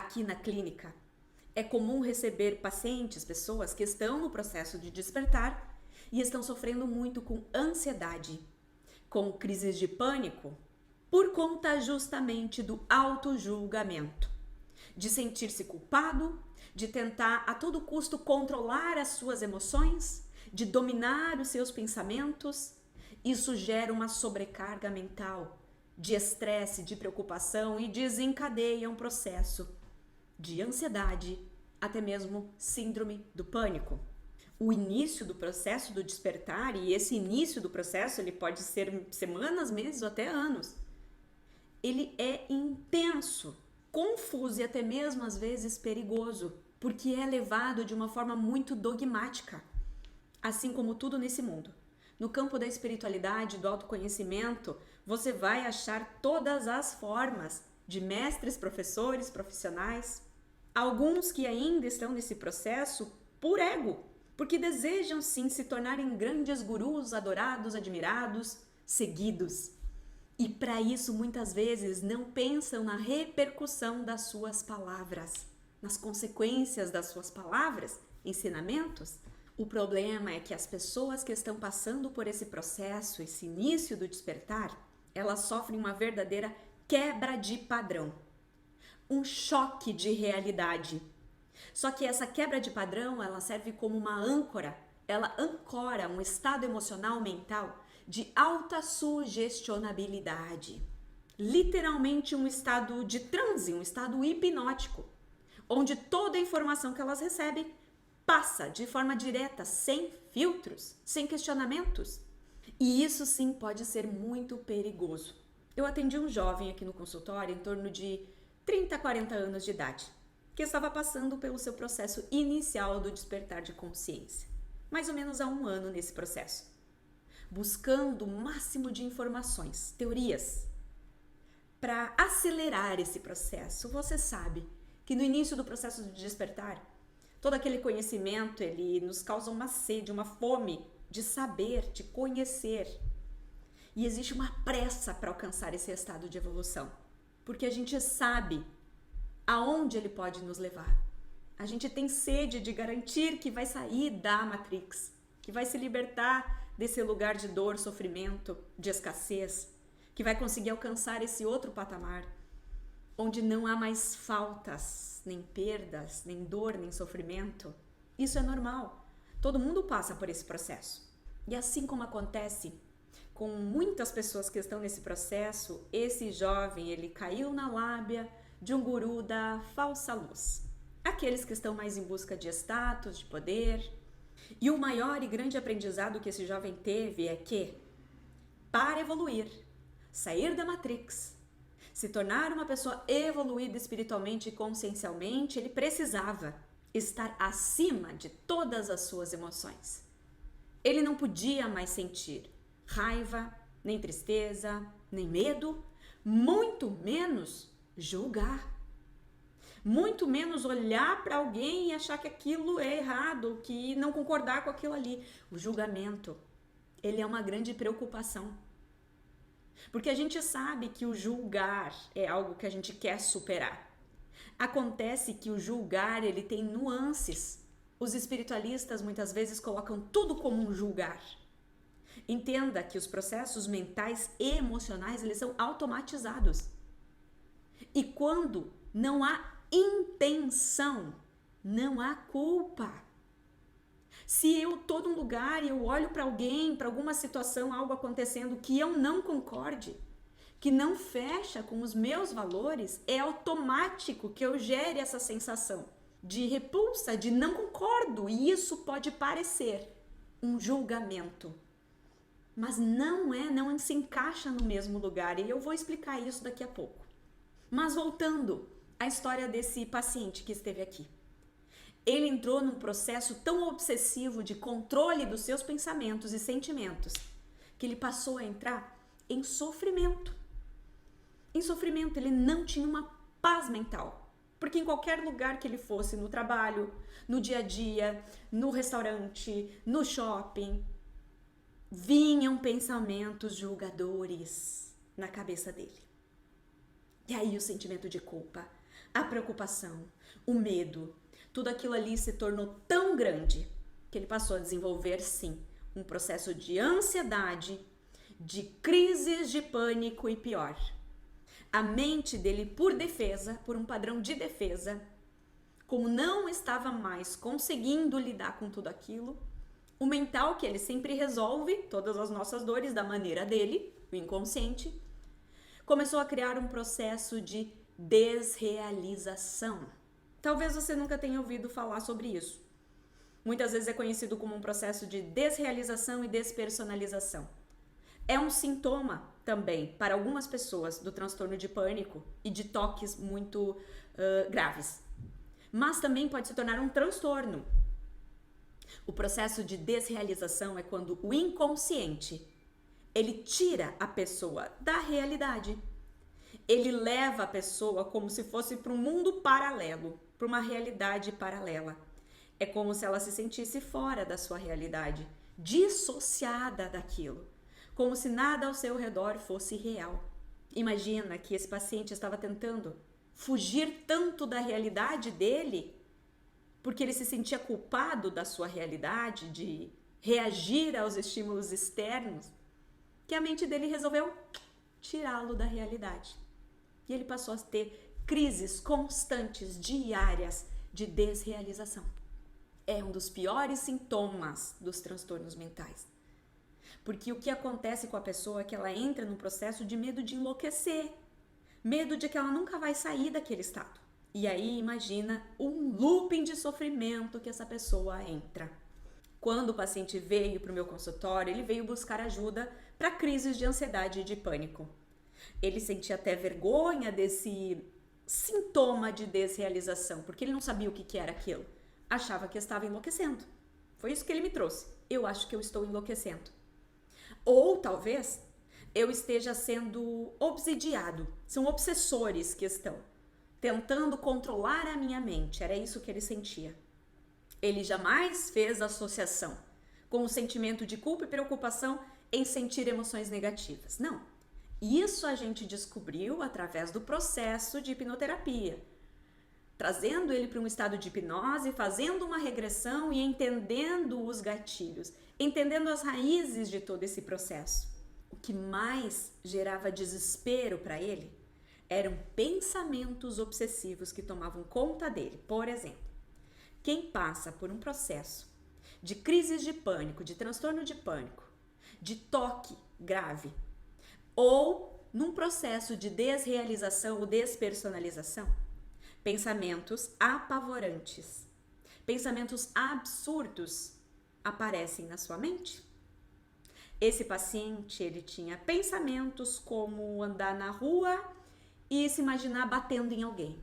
aqui na clínica, é comum receber pacientes, pessoas que estão no processo de despertar e estão sofrendo muito com ansiedade, com crises de pânico, por conta justamente do autojulgamento, de sentir-se culpado, de tentar a todo custo controlar as suas emoções, de dominar os seus pensamentos. Isso gera uma sobrecarga mental, de estresse, de preocupação e desencadeia um processo de ansiedade, até mesmo síndrome do pânico. O início do processo do despertar, e esse início do processo ele pode ser semanas, meses ou até anos, ele é intenso, confuso e até mesmo às vezes perigoso, porque é levado de uma forma muito dogmática, assim como tudo nesse mundo. No campo da espiritualidade, do autoconhecimento, você vai achar todas as formas de mestres, professores, profissionais, alguns que ainda estão nesse processo por ego, porque desejam sim se tornarem grandes gurus, adorados, admirados, seguidos. E para isso, muitas vezes, não pensam na repercussão das suas palavras, nas consequências das suas palavras, ensinamentos. O problema é que as pessoas que estão passando por esse processo, esse início do despertar, elas sofrem uma verdadeira quebra de padrão, um choque de realidade. Só que essa quebra de padrão, ela serve como uma âncora, ela ancora um estado emocional mental de alta sugestionabilidade. Literalmente um estado de transe, um estado hipnótico, onde toda a informação que elas recebem passa de forma direta, sem filtros, sem questionamentos. E isso sim pode ser muito perigoso. Eu atendi um jovem aqui no consultório em torno de 30 a 40 anos de idade, que estava passando pelo seu processo inicial do despertar de consciência, mais ou menos há 1 ano nesse processo, buscando o máximo de informações, teorias, para acelerar esse processo. Você sabe que no início do processo de despertar, todo aquele conhecimento, ele nos causa uma sede, uma fome de saber, de conhecer. E existe uma pressa para alcançar esse estado de evolução, porque a gente sabe aonde ele pode nos levar. A gente tem sede de garantir que vai sair da Matrix, que vai se libertar desse lugar de dor, sofrimento, de escassez, que vai conseguir alcançar esse outro patamar, onde não há mais faltas, nem perdas, nem dor, nem sofrimento. Isso é normal. Todo mundo passa por esse processo. E assim como acontece com muitas pessoas que estão nesse processo, esse jovem, ele caiu na lábia de um guru da falsa luz. Aqueles que estão mais em busca de status, de poder. E o maior e grande aprendizado que esse jovem teve é que, para evoluir, sair da Matrix, se tornar uma pessoa evoluída espiritualmente e consciencialmente, ele precisava estar acima de todas as suas emoções. Ele não podia mais sentir raiva, nem tristeza, nem medo, muito menos julgar. Muito menos olhar para alguém e achar que aquilo é errado, que não concordar com aquilo ali. O julgamento, ele é uma grande preocupação. Porque a gente sabe que o julgar é algo que a gente quer superar. Acontece que o julgar, ele tem nuances. Os espiritualistas muitas vezes colocam tudo como um julgar. Entenda que os processos mentais e emocionais, eles são automatizados. E quando não há intenção, não há culpa. Se eu estou num lugar e eu olho para alguém, para alguma situação, algo acontecendo que eu não concorde, que não fecha com os meus valores, é automático que eu gere essa sensação de repulsa, de não concordo, e isso pode parecer um julgamento. Mas não se encaixa no mesmo lugar, e eu vou explicar isso daqui a pouco. Mas voltando à história desse paciente que esteve aqui. Ele entrou num processo tão obsessivo de controle dos seus pensamentos e sentimentos que ele passou a entrar em sofrimento. Em sofrimento, ele não tinha uma paz mental. Porque em qualquer lugar que ele fosse, no trabalho, no dia a dia, no restaurante, no shopping, vinham pensamentos julgadores na cabeça dele. E aí o sentimento de culpa A preocupação, o medo, tudo aquilo ali se tornou tão grande que ele passou a desenvolver, sim, um processo de ansiedade, de crises de pânico e pior. A mente dele, por defesa, por um padrão de defesa, como não estava mais conseguindo lidar com tudo aquilo, o mental, que ele sempre resolve todas as nossas dores da maneira dele, o inconsciente, começou a criar um processo de desrealização. Talvez você nunca tenha ouvido falar sobre isso. Muitas vezes é conhecido como um processo de desrealização e despersonalização. É um sintoma também para algumas pessoas do transtorno de pânico e de toques muito graves. Mas também pode se tornar um transtorno. O processo de desrealização é quando o inconsciente, ele tira a pessoa da realidade. Ele leva a pessoa como se fosse para um mundo paralelo, para uma realidade paralela. É como se ela se sentisse fora da sua realidade, dissociada daquilo, como se nada ao seu redor fosse real. Imagina que esse paciente estava tentando fugir tanto da realidade dele, porque ele se sentia culpado da sua realidade, de reagir aos estímulos externos, que a mente dele resolveu tirá-lo da realidade. E ele passou a ter crises constantes, diárias, de desrealização. É um dos piores sintomas dos transtornos mentais. Porque o que acontece com a pessoa é que ela entra num processo de medo de enlouquecer, medo de que ela nunca vai sair daquele estado. E aí imagina um looping de sofrimento que essa pessoa entra. Quando o paciente veio para o meu consultório, ele veio buscar ajuda para crises de ansiedade e de pânico. Ele sentia até vergonha desse sintoma de desrealização, porque ele não sabia o que era aquilo. Achava que estava enlouquecendo. Foi isso que ele me trouxe. Eu acho que eu estou enlouquecendo. Ou talvez eu esteja sendo obsidiado. São obsessores que estão tentando controlar a minha mente. Era isso que ele sentia. Ele jamais fez associação com o sentimento de culpa e preocupação em sentir emoções negativas. Não. Isso a gente descobriu através do processo de hipnoterapia, trazendo ele para um estado de hipnose, fazendo uma regressão e entendendo os gatilhos, entendendo as raízes de todo esse processo. O que mais gerava desespero para ele eram pensamentos obsessivos que tomavam conta dele. Por exemplo, quem passa por um processo de crises de pânico, de transtorno de pânico, de toque grave, ou num processo de desrealização ou despersonalização, pensamentos apavorantes, pensamentos absurdos aparecem na sua mente. Esse paciente, ele tinha pensamentos como andar na rua e se imaginar batendo em alguém.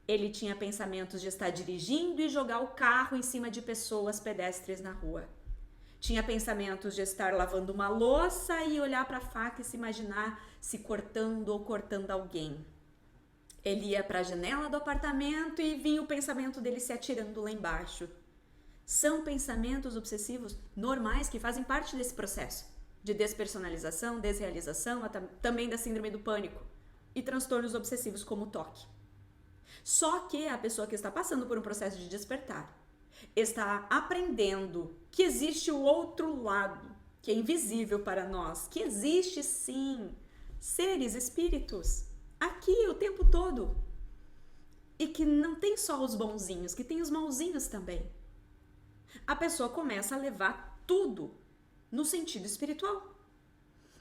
Ele tinha pensamentos de estar dirigindo e jogar o carro em cima de pessoas pedestres na rua. Tinha pensamentos de estar lavando uma louça e olhar para a faca e se imaginar se cortando ou cortando alguém. Ele ia para a janela do apartamento e vinha o pensamento dele se atirando lá embaixo. São pensamentos obsessivos normais que fazem parte desse processo de despersonalização, desrealização, também da síndrome do pânico e transtornos obsessivos como o toque. Só que a pessoa que está passando por um processo de despertar está aprendendo que existe o outro lado, que é invisível para nós, que existe sim seres, espíritos, aqui o tempo todo. E que não tem só os bonzinhos, que tem os mauzinhos também. A pessoa começa a levar tudo no sentido espiritual.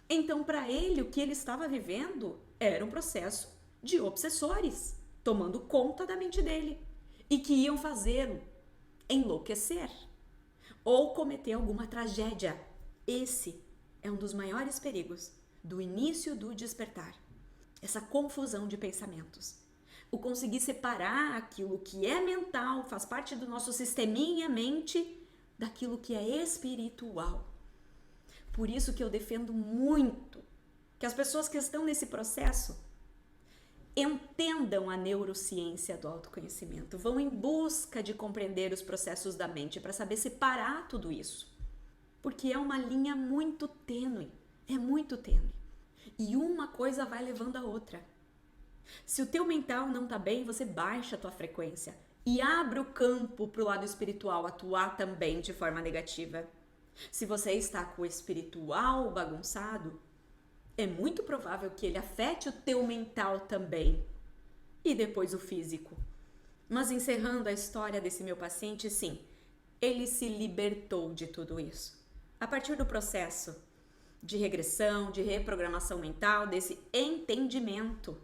Então, para ele, o que ele estava vivendo era um processo de obsessores, tomando conta da mente dele, e que iam fazê-lo enlouquecer ou cometer alguma tragédia. Esse é um dos maiores perigos do início do despertar. Essa confusão de pensamentos. O conseguir separar aquilo que é mental, faz parte do nosso sisteminha mente, daquilo que é espiritual. Por isso que eu defendo muito que as pessoas que estão nesse processo entendam a neurociência do autoconhecimento, vão em busca de compreender os processos da mente para saber separar tudo isso. Porque é uma linha muito tênue, é muito tênue. E uma coisa vai levando a outra. Se o teu mental não tá bem, você baixa a tua frequência e abre o campo para o lado espiritual atuar também de forma negativa. Se você está com o espiritual bagunçado, é muito provável que ele afete o teu mental também. E depois o físico. Mas encerrando a história desse meu paciente, sim, ele se libertou de tudo isso. A partir do processo de regressão, de reprogramação mental, desse entendimento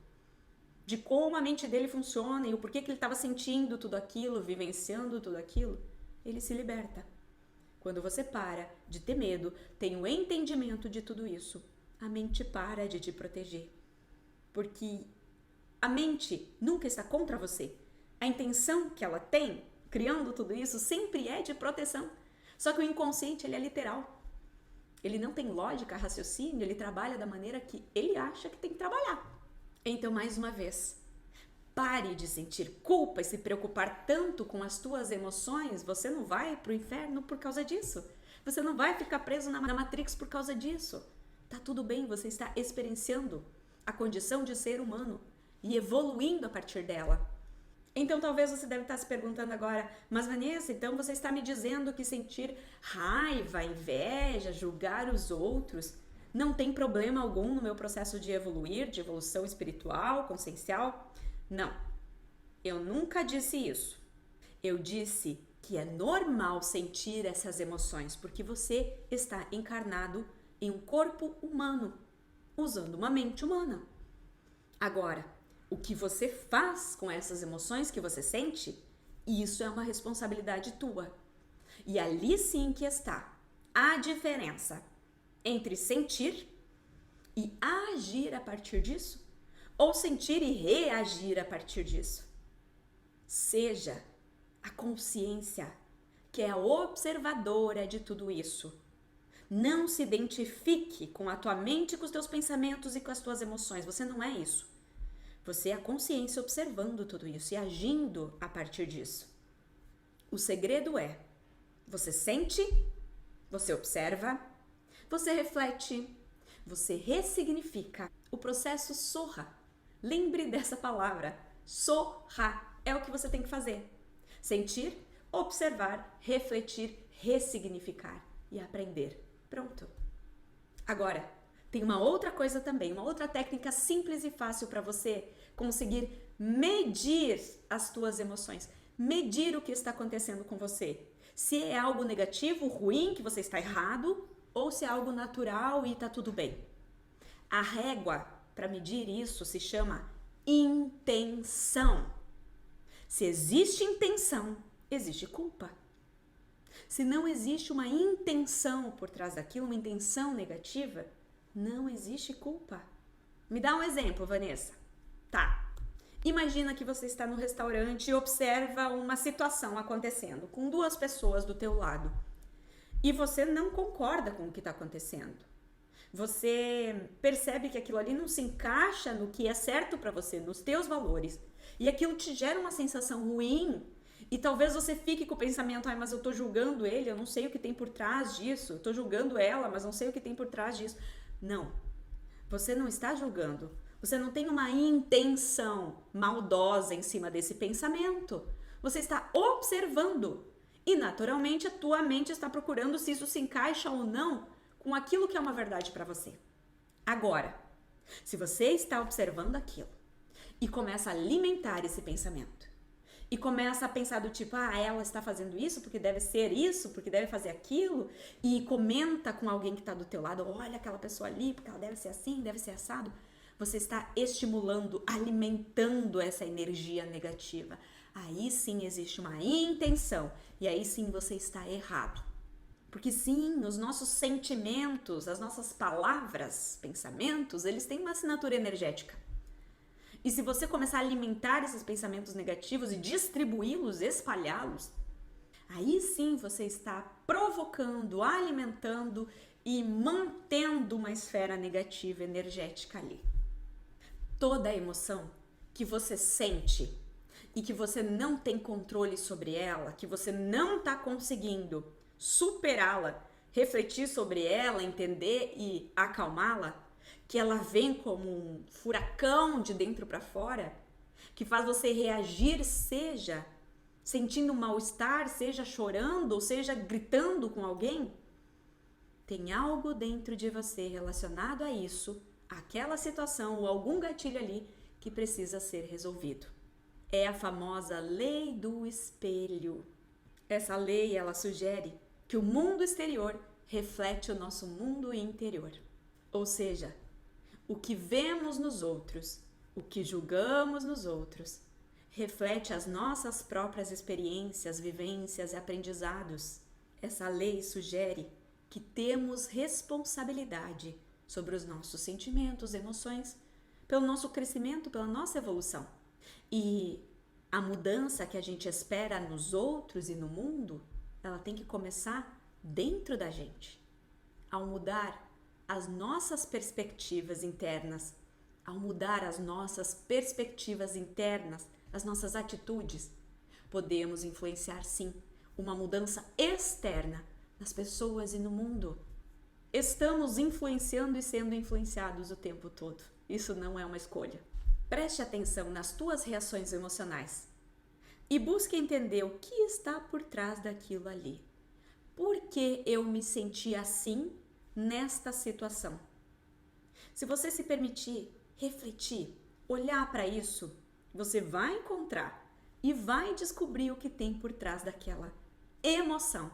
de como a mente dele funciona e o porquê que ele estava sentindo tudo aquilo, vivenciando tudo aquilo, ele se liberta. Quando você para de ter medo, tem o entendimento de tudo isso, a mente para de te proteger. Porque a mente nunca está contra você. A intenção que ela tem, criando tudo isso, sempre é de proteção. Só que o inconsciente, ele é literal. Ele não tem lógica, raciocínio, ele trabalha da maneira que ele acha que tem que trabalhar. Então, mais uma vez, pare de sentir culpa e se preocupar tanto com as tuas emoções. Você não vai pro inferno por causa disso. Você não vai ficar preso na Matrix por causa disso. Tá tudo bem, você está experienciando a condição de ser humano e evoluindo a partir dela. Então talvez você deve estar se perguntando agora, mas Vanessa, então você está me dizendo que sentir raiva, inveja, julgar os outros não tem problema algum no meu processo de evoluir, de evolução espiritual, consciencial? Não, eu nunca disse isso. Eu disse que é normal sentir essas emoções porque você está encarnado em um corpo humano, usando uma mente humana. Agora, o que você faz com essas emoções que você sente, isso é uma responsabilidade tua. E ali sim que está a diferença entre sentir e agir a partir disso, ou sentir e reagir a partir disso. Seja a consciência que é a observadora de tudo isso. Não se identifique com a tua mente, com os teus pensamentos e com as tuas emoções. Você não é isso. Você é a consciência observando tudo isso e agindo a partir disso. O segredo é, você sente, você observa, você reflete, você ressignifica. O processo Sohra. Lembre dessa palavra. Sohra é o que você tem que fazer. Sentir, observar, refletir, ressignificar e aprender. Pronto. Agora, tem uma outra coisa também, uma outra técnica simples e fácil para você conseguir medir as tuas emoções, medir o que está acontecendo com você. Se é algo negativo, ruim, que você está errado, ou se é algo natural e está tudo bem. A régua para medir isso se chama intenção. Se existe intenção, existe culpa. Se não existe uma intenção por trás daquilo, uma intenção negativa, não existe culpa. Me dá um exemplo, Vanessa. Tá. Imagina que você está no restaurante e observa uma situação acontecendo com duas pessoas do teu lado. E você não concorda com o que está acontecendo. Você percebe que aquilo ali não se encaixa no que é certo para você, nos teus valores. E aquilo te gera uma sensação ruim. E talvez você fique com o pensamento, mas eu tô julgando ele, eu não sei o que tem por trás disso. Eu tô julgando ela, mas não sei o que tem por trás disso. Não, você não está julgando. Você não tem uma intenção maldosa em cima desse pensamento. Você está observando. E naturalmente a tua mente está procurando se isso se encaixa ou não com aquilo que é uma verdade para você. Agora, se você está observando aquilo e começa a alimentar esse pensamento, e começa a pensar do tipo, ela está fazendo isso porque deve ser isso, porque deve fazer aquilo, e comenta com alguém que está do teu lado, olha aquela pessoa ali, porque ela deve ser assim, deve ser assado. Você está estimulando, alimentando essa energia negativa. Aí sim existe uma intenção, e aí sim você está errado. Porque sim, os nossos sentimentos, as nossas palavras, pensamentos, eles têm uma assinatura energética. E se você começar a alimentar esses pensamentos negativos e distribuí-los, espalhá-los, aí sim você está provocando, alimentando e mantendo uma esfera negativa energética ali. Toda a emoção que você sente e que você não tem controle sobre ela, que você não está conseguindo superá-la, refletir sobre ela, entender e acalmá-la, que ela vem como um furacão de dentro para fora, que faz você reagir, seja sentindo mal-estar, seja chorando, ou seja gritando com alguém, tem algo dentro de você relacionado a isso, aquela situação ou algum gatilho ali que precisa ser resolvido. É a famosa lei do espelho. Essa lei, ela sugere que o mundo exterior reflete o nosso mundo interior. Ou seja, o que vemos nos outros, o que julgamos nos outros, reflete as nossas próprias experiências, vivências e aprendizados. Essa lei sugere que temos responsabilidade sobre os nossos sentimentos, emoções, pelo nosso crescimento, pela nossa evolução. E a mudança que a gente espera nos outros e no mundo, ela tem que começar dentro da gente. Ao mudar as nossas perspectivas internas, ao mudar as nossas perspectivas internas, as nossas atitudes, podemos influenciar sim uma mudança externa nas pessoas e no mundo. Estamos influenciando e sendo influenciados o tempo todo. Isso não é uma escolha. Preste atenção nas tuas reações emocionais e busque entender o que está por trás daquilo ali. Por que eu me senti assim nesta situação? Se você se permitir refletir, olhar para isso, você vai encontrar e vai descobrir o que tem por trás daquela emoção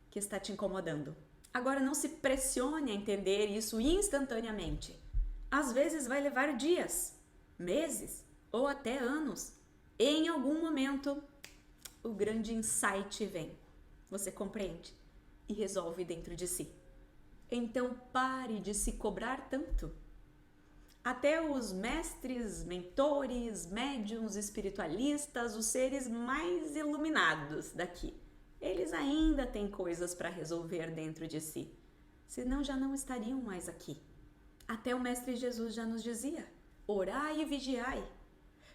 que está te incomodando. Agora, não se pressione a entender isso instantaneamente. Às vezes vai levar dias, meses ou até anos. Em algum momento, o grande insight vem. Você compreende e resolve dentro de si. Então pare de se cobrar tanto. Até os mestres, mentores, médiuns, espiritualistas, os seres mais iluminados daqui, eles ainda têm coisas para resolver dentro de si, senão já não estariam mais aqui. Até o Mestre Jesus já nos dizia: orai e vigiai.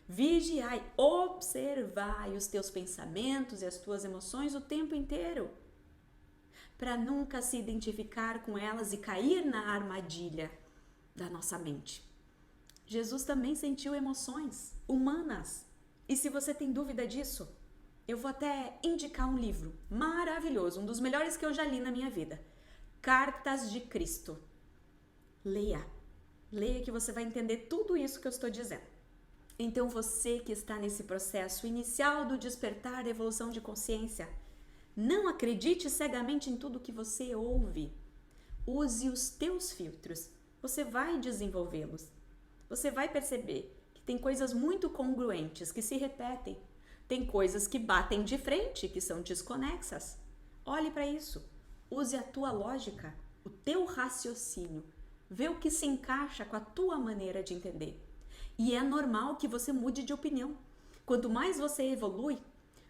Vigiai, observai os teus pensamentos e as tuas emoções o tempo inteiro, para nunca se identificar com elas e cair na armadilha da nossa mente. Jesus também sentiu emoções humanas. E se você tem dúvida disso, eu vou até indicar um livro maravilhoso, um dos melhores que eu já li na minha vida. Cartas de Cristo. Leia. Leia que você vai entender tudo isso que eu estou dizendo. Então você que está nesse processo inicial do despertar da evolução de consciência, não acredite cegamente em tudo que você ouve. Use os teus filtros. Você vai desenvolvê-los. Você vai perceber que tem coisas muito congruentes que se repetem. Tem coisas que batem de frente, que são desconexas. Olhe para isso. Use a tua lógica, o teu raciocínio. Vê o que se encaixa com a tua maneira de entender. E é normal que você mude de opinião. Quanto mais você evolui,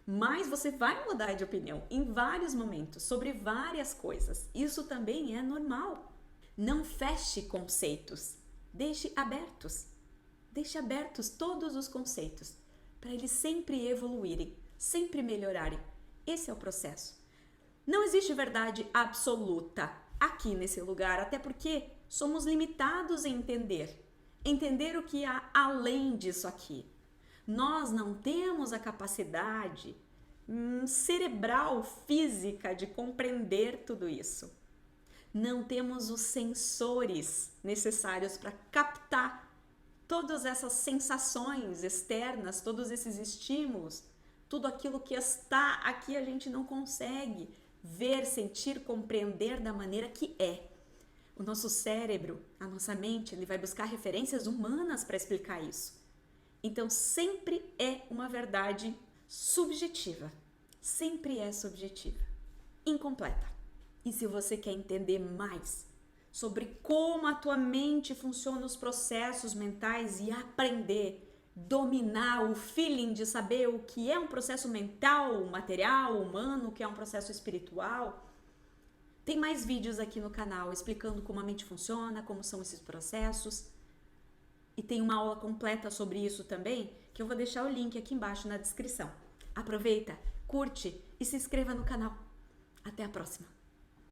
mais você vai mudar de opinião em vários momentos, sobre várias coisas. Isso também é normal. Não feche conceitos. Deixe abertos todos os conceitos, para eles sempre evoluírem, sempre melhorarem. Esse é o processo. Não existe verdade absoluta aqui nesse lugar, até porque somos limitados em entender o que há além disso aqui. Nós não temos a capacidade cerebral, física de compreender tudo isso. Não temos os sensores necessários para captar todas essas sensações externas, todos esses estímulos, tudo aquilo que está aqui a gente não consegue ver, sentir, compreender da maneira que é. O nosso cérebro, a nossa mente, ele vai buscar referências humanas para explicar isso. Então sempre é uma verdade subjetiva, sempre é subjetiva, incompleta. E se você quer entender mais sobre como a tua mente funciona, os processos mentais e aprender, dominar o feeling de saber o que é um processo mental, material, humano, o que é um processo espiritual, tem mais vídeos aqui no canal explicando como a mente funciona, como são esses processos. E tem uma aula completa sobre isso também, que eu vou deixar o link aqui embaixo na descrição. Aproveita, curte e se inscreva no canal. Até a próxima!